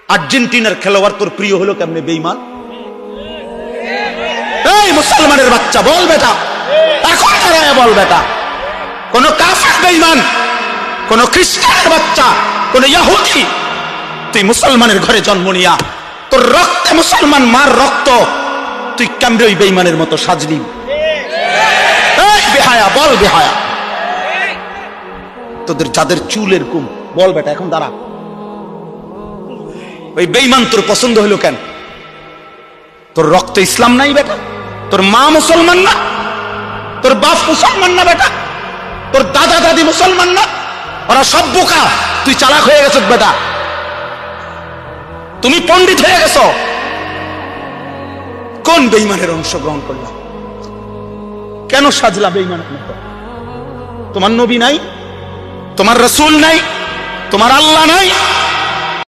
আর্জেন্টিনার খেলোয়াড় তোর প্রিয় হলো কেমনে বেঈমান? এই মুসলমানের বাচ্চা বল বেটা, এখন দাঁড়ায় বল বেটা, কোন কাফের বেঈমান, কোন খ্রিস্টানের বাচ্চা, কোন ইহুদি, তুই মুসলমানের ঘরে জন্ম নিয়া তোর রক্তে মুসলমান মার রক্ত, তুই কেমনে ওই বেঈমানের মতো সাজলি? এই বেহায়া বল বেহায়া, তোদের যাদের চুল এরকম বল বেটা, এখন দাঁড়া। ওই বেঈমান তোর পছন্দ হলো কেন? তোর রক্তে ইসলাম নাই বেটা, তোর মা মুসলমান না, তোর বাপ মুসলমান না বেটা, তোর দাদা দাদি মুসলমান না, ওরা সব বোকা, তুই চালাক হয়ে গেছ বেটা, তুমি পণ্ডিত হয়ে গেছ। কোন বেঈমানের অংশগ্রহণ করলাম? কেন সাজলা বেঈমানের মতো? তোমার নবী নাই, তোমার রাসূল নাই, তোমার আল্লাহ নাই,